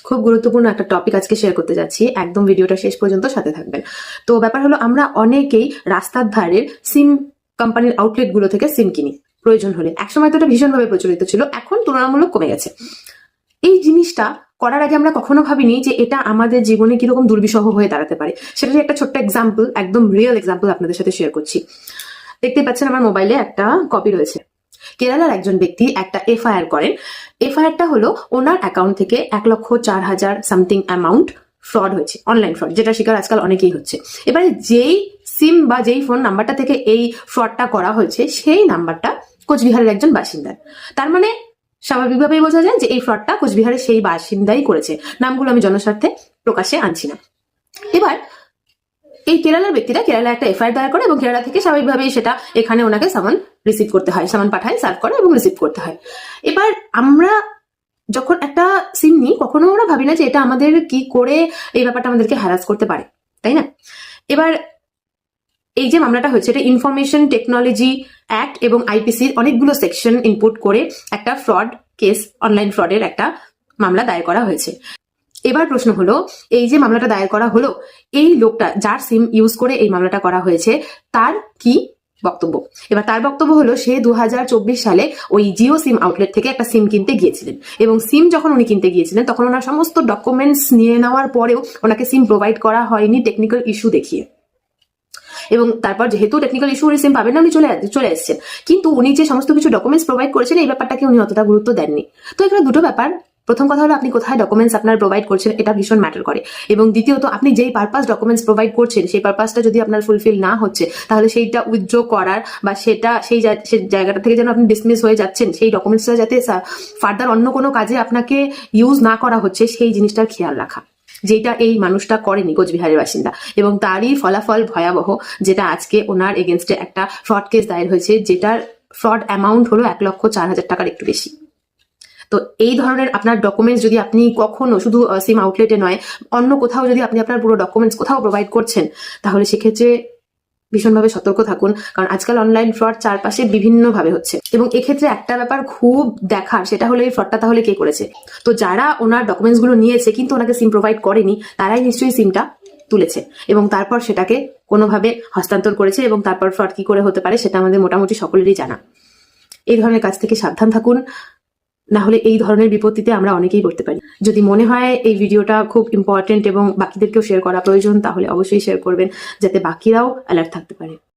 খুব গুরুত্বপূর্ণ একটা টপিক আজকে শেয়ার করতে যাচ্ছি, একদম ভিডিওটা শেষ পর্যন্ত সাথে থাকবেন। তো ব্যাপার হলো, আমরা অনেকেই রাস্তার ধারের সিম কোম্পানির আউটলেট গুলো থেকে সিম কিনি প্রয়োজন হলে। একসময় তো এটা ভীষণভাবে প্রচলিত ছিল, এখন তুলনামূলক কমে গেছে। এই জিনিসটা করার আগে আমরা কখনো ভাবিনি যে এটা আমাদের জীবনে কিরকম দুর্বিষহ হয়ে দাঁড়াতে পারে। সেটারই একটা ছোট্ট এক্সাম্পল, একদম রিয়েল এক্সাম্পল আপনাদের সাথে শেয়ার করছি। দেখতে পাচ্ছেন আমার মোবাইলে একটা কপি রয়েছে। কেরালার একজন ব্যক্তি একটা এফআইআর করেন। এফআইআরটা হলো ওনার অ্যাকাউন্ট থেকে 1,04,000 সামথিং অ্যামাউন্ট ফ্রড হয়েছে, অনলাইন ফ্রড, যেটা শিকার আজকাল অনেকেই হচ্ছে। এবারে যেই সিম বা যেই ফোন নাম্বারটা থেকে এই ফ্রডটা করা হয়েছে সেই নাম্বারটা কোচবিহারের একজন বাসিন্দার। তার মানে স্বাভাবিকভাবেই বোঝা যায় যে এই ফ্রডটা কোচবিহারের সেই বাসিন্দাই করেছে। নামগুলো আমি জনস্বার্থে প্রকাশ্যে আনছি না। এবার এই কেরালার ব্যক্তিরা কেরালা একটা এফআইআর দায়ের করে এবং কেরালা থেকে স্বাভাবিকভাবেই সেটা এখানে ওনাকে সামান রিসিভ করতে হয়, সামান পাঠায়, সার্ভ করে এবং রিসিভ করতে হয়। এবার আমরা যখন একটা সিম নিই, কখনো আমরা ভাবি না যে এটা আমাদের কি করে এই ব্যাপারটা আমাদেরকে হ্যারাস করতে পারে, তাই না? এবার এই যে মামলাটা হচ্ছে, এটা ইনফরমেশন টেকনোলজি অ্যাক্ট এবং আইপিসির অনেকগুলো সেকশন ইনপুট করে একটা ফ্রড কেস, অনলাইন ফ্রডের একটা মামলা দায়ের করা হয়েছে। এবার প্রশ্ন হলো, এই যে মামলাটা দায়ের করা হলো, এই লোকটা যার সিম ইউজ করে এই মামলাটা করা হয়েছে তার কি বক্তব্য? এবার তার বক্তব্য হলো, সে 2024 সালে ওই জিও সিম আউটলেট থেকে একটা সিম কিনতে গিয়েছিলেন এবং সিম যখন উনি কিনতে গিয়েছিলেন তখন ওনার সমস্ত ডকুমেন্টস নিয়ে নেওয়ার পরেও ওনাকে সিম প্রোভাইড করা হয়নি টেকনিক্যাল ইস্যু দেখিয়ে। এবং তারপর যেহেতু টেকনিক্যাল ইস্যু উনি সিম পাবেন না, উনি চলে এসেছেন, কিন্তু উনি যে সমস্ত কিছু ডকুমেন্টস প্রোভাইড করেছেন এই ব্যাপারটাকে উনি অতটা গুরুত্ব দেননি। তো এখানে দুটো ব্যাপার। প্রথম কথা হলো, আপনি কোথায় ডকুমেন্টস আপনার প্রোভাইড করছেন এটা ভীষণ ম্যাটার করে। এবং দ্বিতীয়ত, আপনি যেই পারপাস ডকুমেন্টস প্রোভাইড করছেন সেই পারপাসটা যদি আপনার ফুলফিল না হচ্ছে, তাহলে সেইটা উইথড্র করার বা সেটা সেই জায়গাটা থেকে যেন আপনি ডিসমিস হয়ে যাচ্ছেন, সেই ডকুমেন্টসটা যাতে ফার্দার অন্য কোনো কাজে আপনাকে ইউজ না করা হচ্ছে, সেই জিনিসটার খেয়াল রাখা, যেটা এই মানুষটা করেনি, কোচবিহারের বাসিন্দা। এবং তারই ফলাফল ভয়াবহ, যেটা আজকে ওনার এগেনস্টে একটা ফ্রড কেস দায়ের হয়েছে, যেটার ফ্রড অ্যামাউন্ট হলো 1,04,000 টাকার একটু বেশি। তো এই ধরনের আপনার ডকুমেন্টস যদি আপনি কখনো, শুধু সিম আউটলেটে নয়, অন্য কোথাও যদি আপনি আপনার পুরো ডকুমেন্টস কোথাও প্রোভাইড করছেন, তাহলে সেক্ষেত্রে ভীষণভাবে সতর্ক থাকুন। কারণ আজকাল অনলাইন ফ্রড চারপাশে বিভিন্ন ভাবে হচ্ছে। এবং এক্ষেত্রে একটা ব্যাপার খুব দেখার, সেটা হলো এই ফ্রডটা তাহলে কে করেছে। তো যারা ওনার ডকুমেন্টস গুলো নিয়েছে কিন্তু ওনাকে সিম প্রোভাইড করেনি, তারাই নিশ্চয়ই সিমটা তুলেছে এবং তারপর সেটাকে কোনোভাবে হস্তান্তর করেছে। এবং তারপর ফ্রড কি করে হতে পারে সেটা আমাদের মোটামুটি সকলেরই জানা। এই ধরনের কাজ থেকে সাবধান থাকুন, না হলে এই ধরনের বিপত্তিতে আমরা অনেকেই পড়তে পারি। যদি মনে হয় এই ভিডিওটা খুব ইম্পর্টেন্ট এবং বাকিদেরকেও শেয়ার করা প্রয়োজন, তাহলে অবশ্যই শেয়ার করবেন, যাতে বাকিরাও অ্যালার্ট থাকতে পারে।